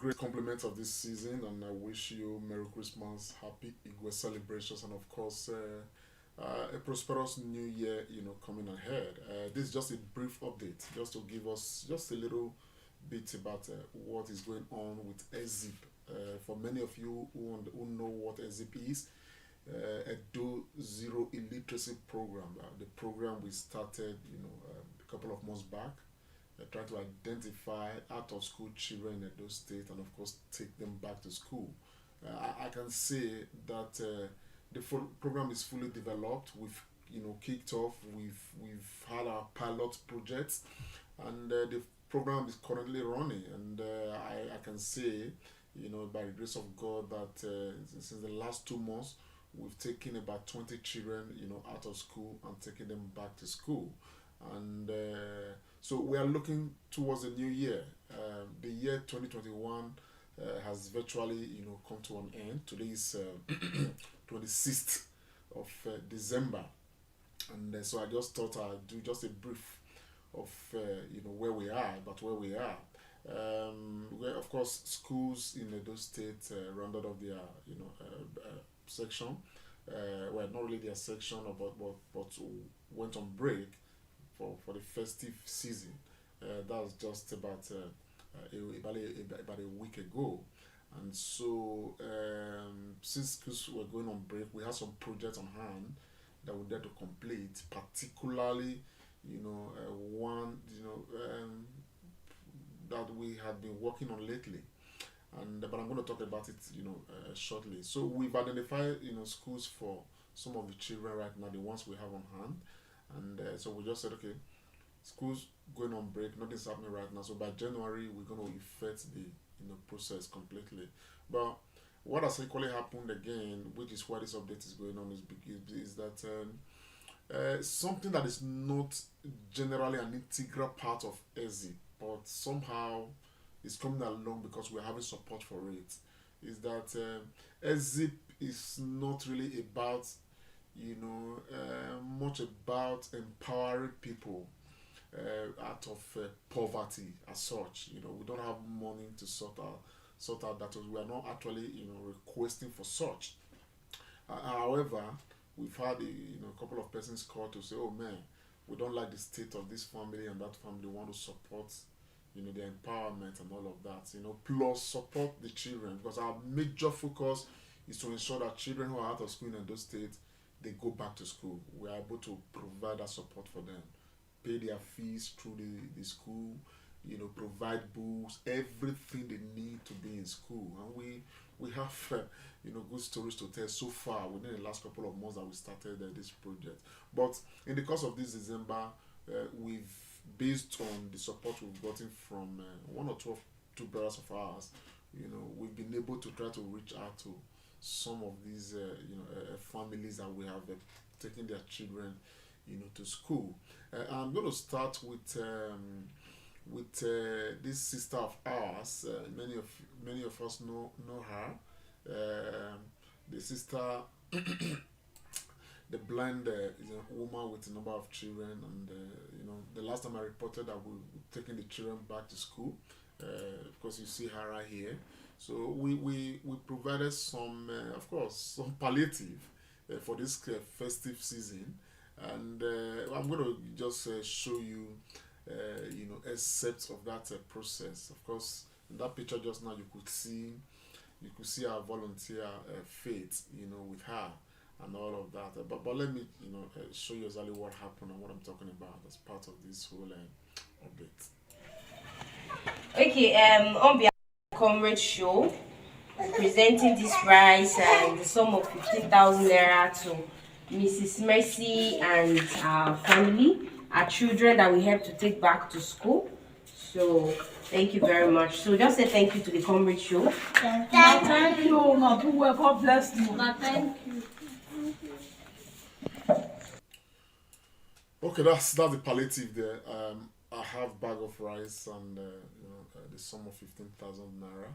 great compliment of this season, and I wish you Merry Christmas, Happy Igwe celebrations, and of course, a prosperous New Year. Coming ahead. This is just a brief update, just to give us just a little bit about what is going on with EZIP. For many of you who know what EZIP is, Edo Zero Illiteracy Program. The program we started, a couple of months back, trying to identify out of school children in Edo State and, of course, take them back to school. I can say that the program is fully developed. We've kicked off. We've had our pilot projects, and the program is currently running. And I can say, by the grace of God, that since the last 2 months, we've taken about 20 children, out of school and taken them back to school. And so we are looking towards the new year. The year 2021 has virtually, come to an end. Today is 26th of December, and so I just thought I'd do just a brief of where we are, where, of course, schools in Edo State rounded off their section. Well, not really their section, but went on break for the festive season. That was just about a week ago. And so, since schools were going on break, we had some projects on hand that we had to complete, particularly, one, that we had been working on lately. But I'm going to talk about it, shortly. So we've identified, schools for some of the children right now, the ones we have on hand. And so we just said, okay, schools going on break, nothing's happening right now. So by January, we're going to effect the process completely. But what has equally happened again, which is why this update is going on, is that something that is not generally an integral part of EZI, but somehow is coming along because we're having support for it, is that EZIP is not really about, much about empowering people out of poverty as such. We don't have money to sort out that. We are not actually, requesting for such. However, we've had a couple of persons call to say, oh man, we don't like the state of this family and that family, want to support their empowerment and all of that, plus support the children, because our major focus is to ensure that children who are out of school in those states, they go back to school. We are able to provide that support for them, pay their fees through the school, provide books, everything they need to be in school. And we have good stories to tell so far within the last couple of months that we started this project. But in the course of this December, we've, based on the support we've gotten from one or two brothers of ours, we've been able to try to reach out to some of these families that we have taken their children to school. I'm going to start with this sister of ours. Many of us know her. The sister, the blind, is a woman with a number of children, and the last time I reported that we were taking the children back to school. Of course, you see her right here. So we provided some, of course, some palliative for this festive season, and I'm going to just show you, excerpts of that process. Of course, in that picture just now, you could see our volunteer Faith, with her and all of that. But let me, show you exactly what happened and what I'm talking about as part of this whole update. Okay, on behalf of Comrade Show, presenting this prize and the sum of 15,000 naira to Mrs. Mercy and our family, our children that we help to take back to school. So thank you very much. So just say thank you to the Comrade Show. Thank you. God bless you. Thank you. Okay, that's the palliative there. I have bag of rice and the sum of 15,000 naira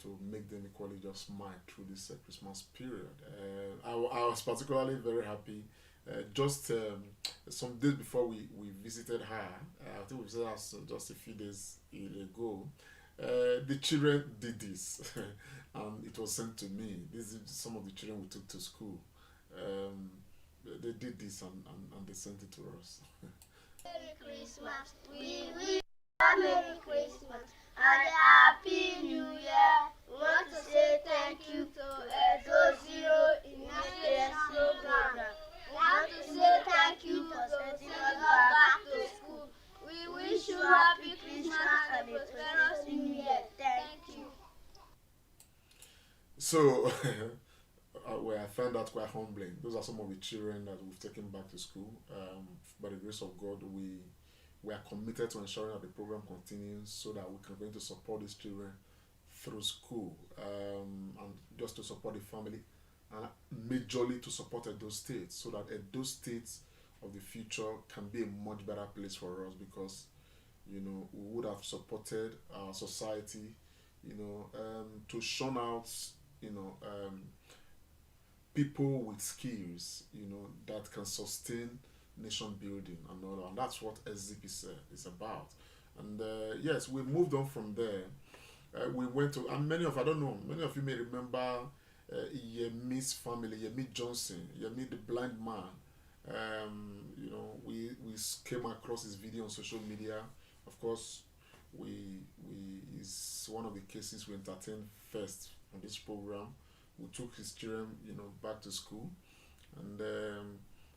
to make them equally just smile through this Christmas period. I was particularly very happy. Just some days before we visited her, I think we visited her just a few days ago. The children did this, and it was sent to me. This is some of the children we took to school. Um, they did this and they sent it to us. Merry Christmas. We wish you a Merry Christmas and a Happy New Year. We want to say thank you to Edo in this program. We want to say thank you for sending us back to school. We wish you Happy Christmas and a prosperous New Year. Thank you. So, where I found that quite humbling. Those are some of the children that we've taken back to school. By the grace of God, we are committed to ensuring that the program continues so that we can continue to support these children through school, and just to support the family, and majorly to support Edo State, so that Edo State of the future can be a much better place for us, because we would have supported our society, to shun out people with skills, that can sustain nation building and all that. And that's what EZIP is about. And yes, we moved on from there. We went to, and many of you may remember Yemi's family, Yemi Johnson, Yemi the blind man. We came across his video on social media. Of course, we is one of the cases we entertained first on this program. We took his children, back to school, and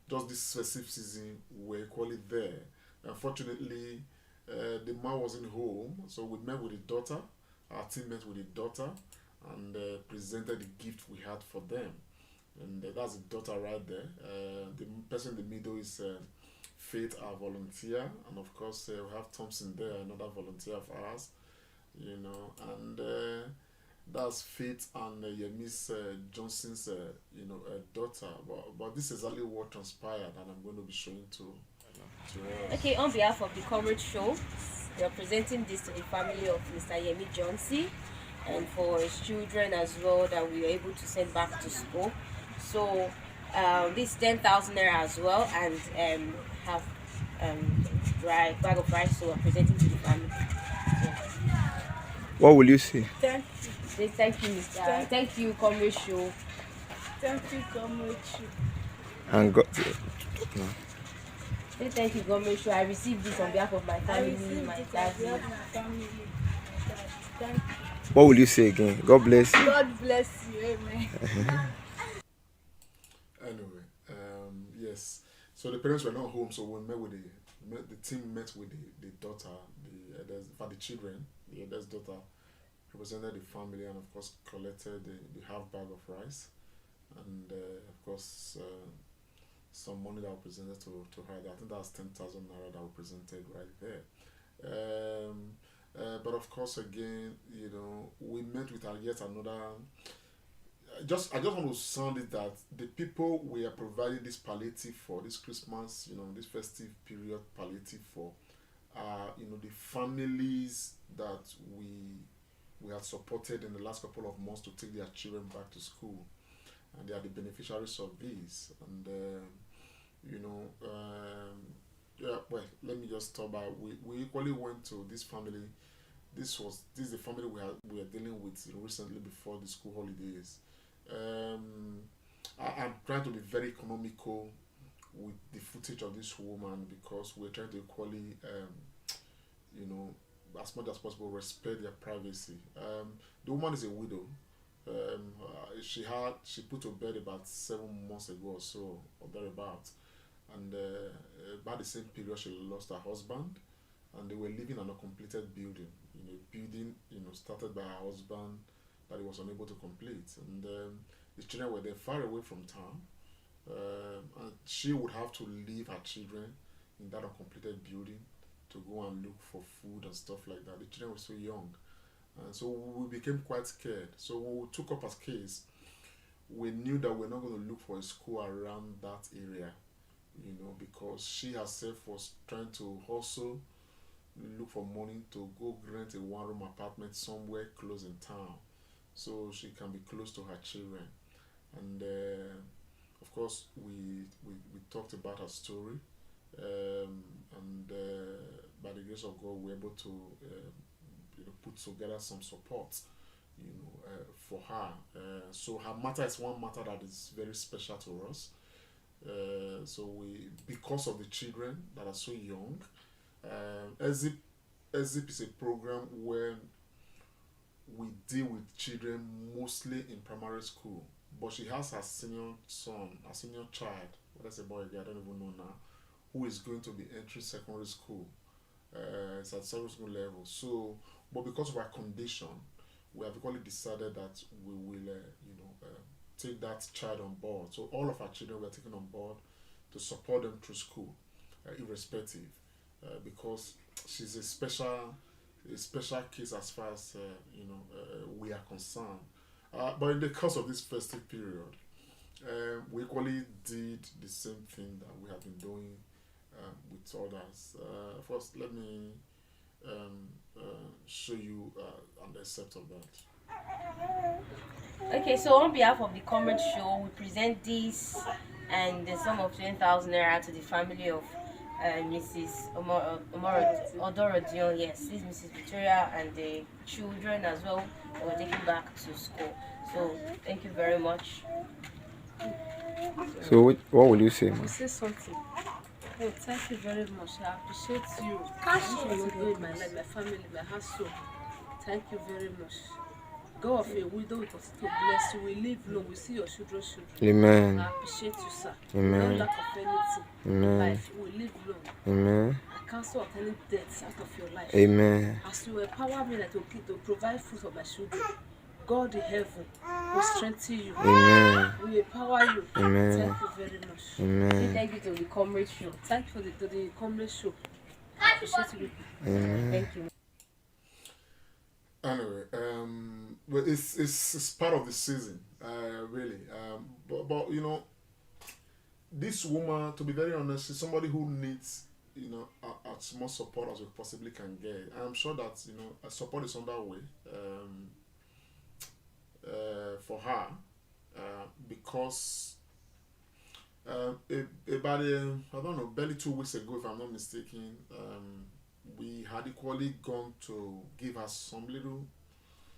just this specific season we were equally there. Unfortunately, the man wasn't home, so we met with the daughter. Our team met with the daughter and presented the gift we had for them. And that's the daughter right there. The person in the middle is Faith, our volunteer, and of course we have Thompson there, another volunteer of ours. And that's Faith and Yemi's Johnson's daughter. But this is exactly what transpired, and I'm going to be showing to us. Okay, on behalf of the Comrade Show, we are presenting this to the family of Mr. Yemi Johnson, and for his children as well that we were able to send back to school. So this 10,000 naira as well, and have bag of rice, so I'm presenting to the family. What will you say? Thank you. Thank you, Mr. Thank you, Comrade Show. Thank you, Comrade Show. And God. Thank you, Comrade Show. I received this on behalf of my family, my dad. Thank you. What will you say again? God bless you. God bless you. Amen. Anyway, yes. So the parents were not home, so we met with the team met with the daughter, the children, the eldest daughter, represented the family, and of course collected the half bag of rice, and of course some money that was presented to her. I think that's 10,000 naira that we presented right there. But of course, again, we met with yet another. I just want to sound it that the people we are providing this palliative for, this Christmas, this festive period palliative for, are the families that we have supported in the last couple of months to take their children back to school, and they are the beneficiaries of this. And let me just stop by. We equally went to this family. This is the family we are dealing with recently before the school holidays. I'm trying to be very economical with the footage of this woman, because we're trying to equally, as much as possible, respect their privacy. The woman is a widow. She put to bed about 7 months ago or so, or thereabouts, and about the same period she lost her husband, and they were living in a completed building. Building started by her husband that he was unable to complete, and the children were there far away from town, and she would have to leave her children in that uncompleted building to go and look for food and stuff like that. The children were so young, and so we became quite scared. So when we took up a case, we knew that we're not going to look for a school around that area, because she herself was trying to also look for money to go rent a one-room apartment somewhere close in town, so she can be close to her children. And of course, we talked about her story, and by the grace of God, we were able to put together some support, for her. So her matter is one matter that is very special to us. So we, because of the children that are so young, EZIP is a program where we deal with children mostly in primary school. But she has her senior son, her senior child, whether it's a boy or girl, I don't even know now, who is going to be entering secondary school. It's at secondary school level. So, but because of our condition, we have equally decided that we will, take that child on board. So all of our children were taken on board to support them through school, irrespective, because she's a special case as far as we are concerned. But in the course of this festive period, we equally did the same thing that we have been doing with others. First, let me show you an excerpt of that. Okay, so on behalf of the Comrade Show, we present this and the sum of 20,000 naira to the family of Mrs. Odorodion. Yes, this is Mrs. Victoria and the children as well that were taken back to school. So thank you very much. So what will you say, I ma'am? say something. Oh, thank you very much. I appreciate you. What you do in my life, my family, my household. Thank you very much. God of a widow with us to bless you. We live long. We see your children's children. Amen. I appreciate you, sir. Amen. No lack of anything in Amen. life. We live long. Amen. I cancel of any debts out of your life. Amen. As you empower me to provide food for my children, God in heaven will strengthen you. Amen. Will empower you. Amen. Thank you very much. Amen. Thank you to the Comrade Show. Thank you for the Comrade Show. I appreciate you. Amen. Thank you. Anyway, but it's part of the season, really. But this woman, to be very honest, is somebody who needs as much support as we possibly can get. I'm sure that support is on that way for her because about I don't know, barely 2 weeks ago, if I'm not mistaken, we had equally gone to give her some little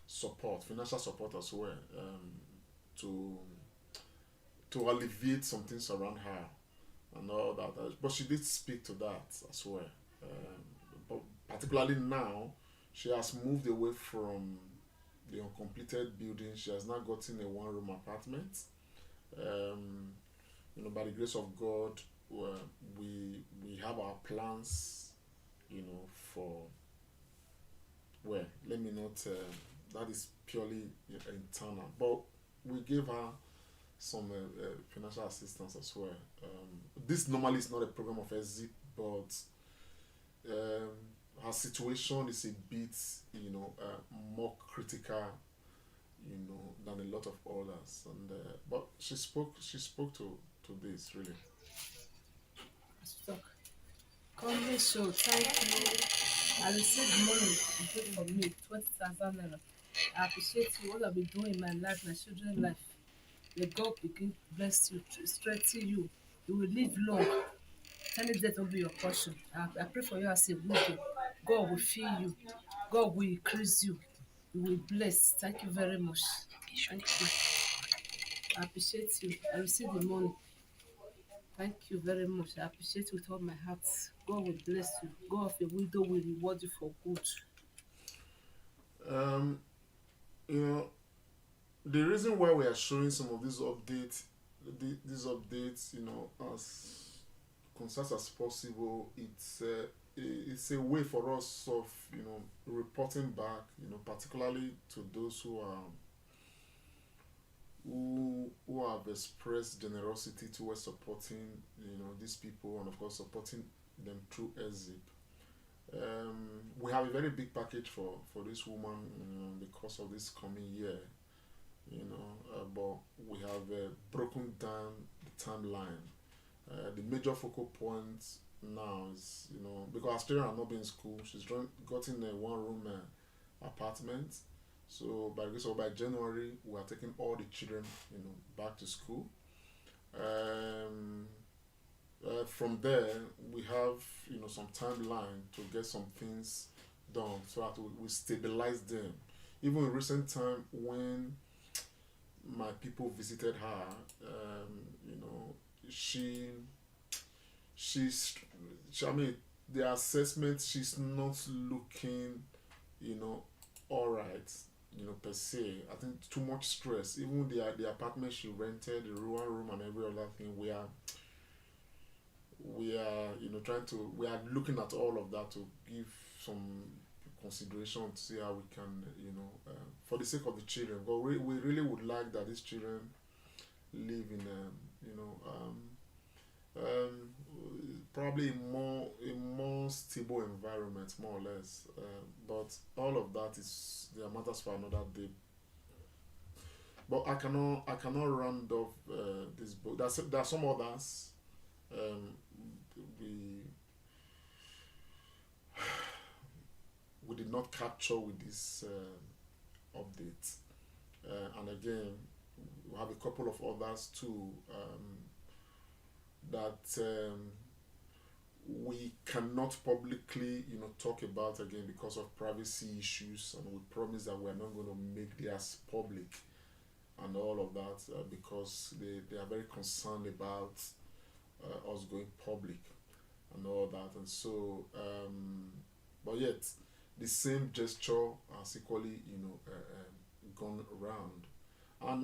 support, financial support as well, to alleviate some things around her and all that. But she did speak to that as well. But particularly now, she has moved away from the uncompleted building. She has now gotten a one-room apartment. By the grace of God, we have our plans. For let me not. That is purely internal, but we gave her some financial assistance as well. This normally is not a program of EZIP, but her situation is a bit, more critical, than a lot of others. And but she spoke to this really. Talk. Comrade Show, thank you. I received money you paid for me, 20,000 naira. I appreciate you. What I've been doing in my life, my children's life. May God begin to bless you, to strengthen you. You will live long. Any death will be your portion. I pray for you as a widow. God will fill you. God will increase you. You will bless. Thank you very much. Thank you. I appreciate you. I received the money. Thank you very much. I appreciate you with all my heart. God will bless you. God of a widow will reward you for good. The reason why we are showing some of these updates, as concise as possible, it's a way for us of reporting back, particularly to those who have expressed generosity towards supporting these people, and of course supporting them through EZIP. We have a very big package for this woman because of this coming year, but we have broken down the timeline. The major focal point now is because our children are not being in school, she's gotten a one-room apartment. So by January, we are taking all the children, back to school. From there, we have, some timeline to get some things done so that we stabilize them. Even in recent time when my people visited her, you know, she she's I mean the assessment, she's not looking, you know, all right, you know, per se. I think too much stress. Even the apartment she rented, the room and every other thing, we are you know trying to, we are looking at all of that to give some consideration to see how we can, you know, for the sake of the children. But we really would like that these children live in you know probably a more stable environment, more or less. But all of that is there matters for another day. But I cannot round off this book. There are some others. Um, we we did not capture with this update. And again, we have a couple of others too, that we cannot publicly, you know, talk about again because of privacy issues, and we promise that we're not going to make theirs public and all of that, because they are very concerned about us going public and all that. And so but yet the same gesture has equally, you know, gone around.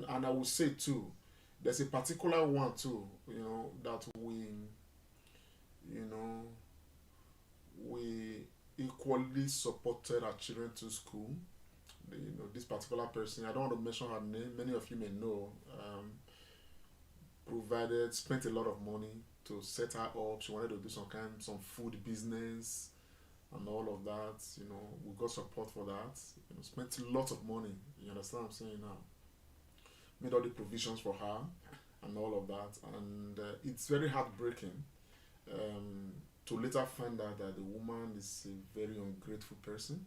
And I would say too, there's a particular one too, you know, that you know we equally supported our children to school. You know, this particular person, I don't want to mention her name, many of you may know, spent a lot of money to set her up. She wanted to do some food business and all of that. You know, we got support for that. You know, spent a lot of money. You understand what I'm saying now? Made all the provisions for her and all of that. And it's very heartbreaking to later find out that the woman is a very ungrateful person.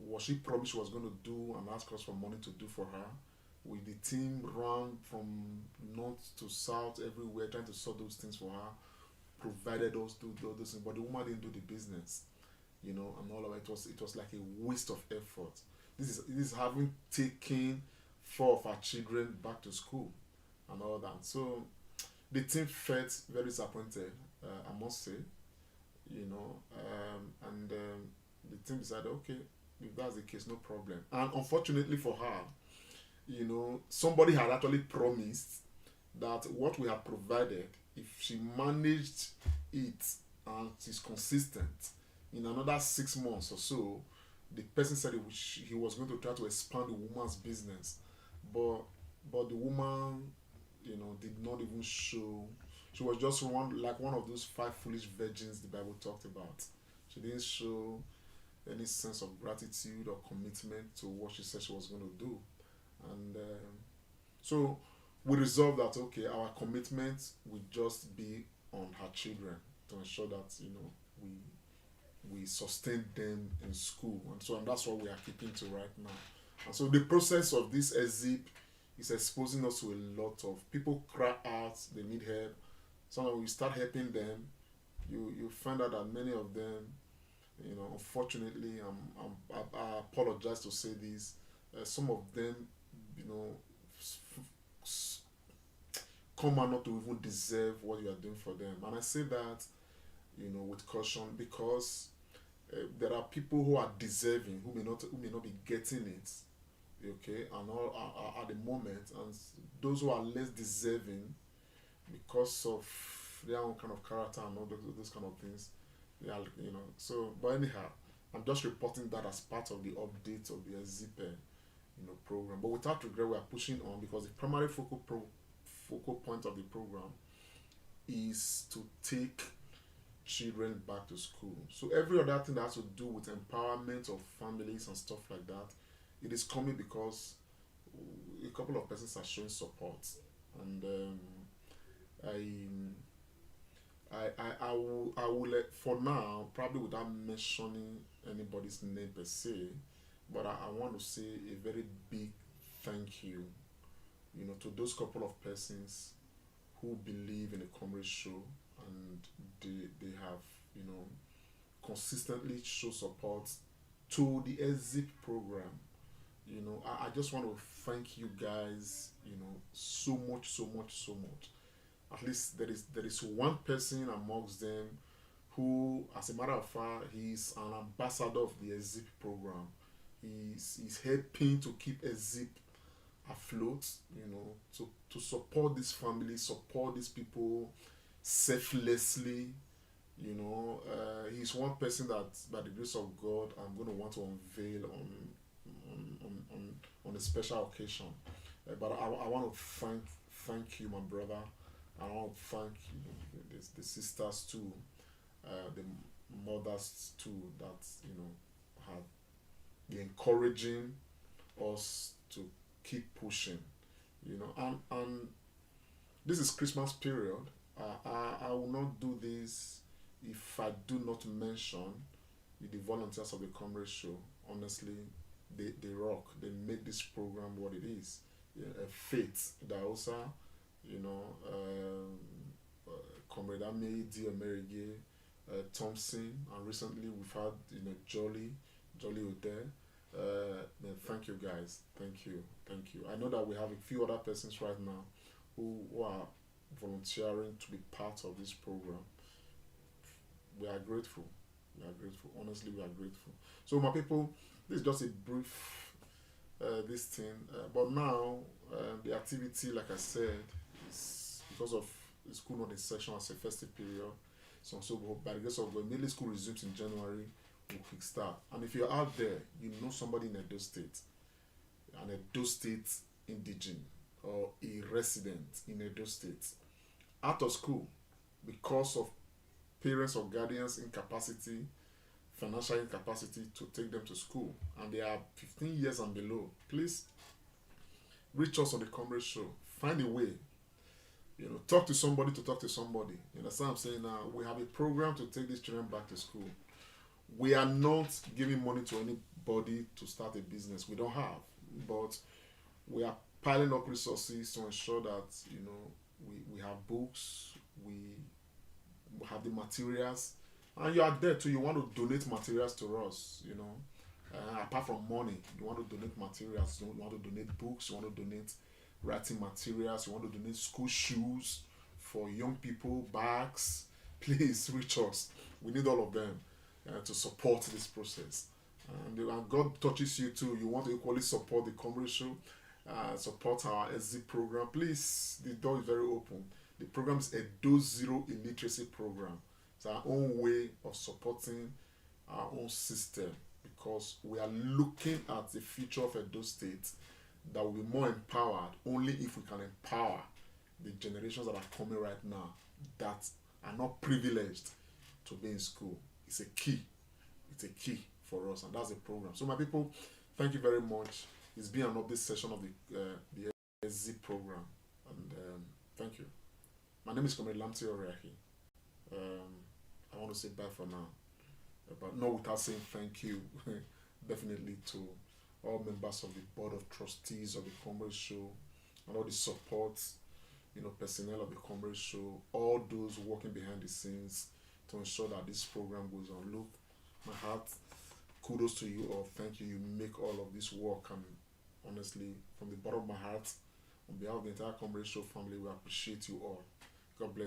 What she promised she was going to do and ask us for money to do for her, with the team run from north to south everywhere trying to sort those things for her, provided us do those things, but the woman didn't do the business, you know, and all of it. It was like a waste of effort. This is having taken 4 of our children back to school and all that. So the team felt very disappointed, I must say, you know, and the team decided, okay, if that's the case, no problem. And unfortunately for her, you know, somebody had actually promised that what we have provided, if she managed it and is consistent, in another 6 months or so, the person said he was going to try to expand the woman's business. But the woman, you know, did not even show. She was just one of those 5 foolish virgins the Bible talked about. She didn't show any sense of gratitude or commitment to what she said she was going to do. And so we resolved that, okay, our commitment will just be on her children to ensure that, you know, we sustain them in school. And that's what we are keeping to right now. And so the process of this EZIP is exposing us to a lot of people cry out, they need help. So when we start helping them, you find out that many of them, you know, unfortunately, I apologize to say this, some of them, you know, come out not to even deserve what you are doing for them. And I say that, you know, with caution, because there are people who are deserving, who may not be getting it, okay, and all at the moment, and those who are less deserving because of their own kind of character and all those kind of things, they are, you know. So, but anyhow, I'm just reporting that as part of the update of the EZIP, you know, program. But without regret, we are pushing on, because the primary focal point of the program is to take children back to school. So every other thing that has to do with empowerment of families and stuff like that, it is coming because a couple of persons are showing support. And I will for now, probably without mentioning anybody's name per se, but I want to say a very big thank you, you know, to those couple of persons who believe in the Comrade Show, and they have, you know, consistently show support to the EZIP program. I just want to thank you guys, so much, so much, so much. At least there is one person amongst them who, as a matter of fact, he's an ambassador of the EZIP program. He's helping to keep EZIP afloat, to support this family, support these people selflessly. He's one person that, by the grace of God, I'm going to want to unveil on a special occasion. But I want to thank you, my brother. I want to thank the sisters too, the mothers too, that had been encouraging us to keep pushing. And this is Christmas period. I will not do this if I do not mention the volunteers of the Comrade Show. Honestly, they rock. They make this program what it is. Faith, Daosa, Comrade Ame, Dear Merige, Thompson, and recently we've had Jolly Ode. Thank you guys. Thank you. I know that we have a few other persons right now who are volunteering to be part of this program. We are grateful. Honestly, we are grateful. So my people, this is just a brief this thing. But now the activity, like I said, is because of the school not in session as a festive period. So by the grace of God, immediately school resumes in January. We'll kick start. And if you're out there, somebody in Edo State, an Edo State indigene or a resident in Edo State, out of school because of parents or guardians' incapacity, financial incapacity to take them to school, and they are 15 years and below, please reach us on the Comrade Show. Find a way. Talk to somebody to talk to somebody. You understand what I'm saying now? We have a program to take these children back to school. We are not giving money to anybody to start a business. We don't have. But we are piling up resources to ensure that, we have books, we have the materials, and you are there too. You want to donate materials to us, apart from money. You want to donate materials, you want to donate books, you want to donate writing materials, you want to donate school shoes for young people, bags. Please reach us. We need all of them to support this process. And God touches you too. You want to equally support the Comrade Show, support our EZIP program. Please, the door is very open. The program is a Edo Zero Illiteracy program. It's our own way of supporting our own system, because we are looking at the future of Edo State that will be more empowered only if we can empower the generations that are coming right now that are not privileged to be in school. It's a key for us, and that's the program. So my people, thank you very much. It's been an update session of the EZIP program, and thank you. My name is Comrade Lamti Oriahi. I want to say bye for now, but not without saying thank you definitely to all members of the Board of Trustees of the Comrade Show, and all the support, personnel of the Comrade Show, all those working behind the scenes to ensure that this program goes on. Look, my heart, kudos to you all. Thank you. You make all of this work, and honestly, from the bottom of my heart, on behalf of the entire Comrade Show family, we appreciate you all. God bless.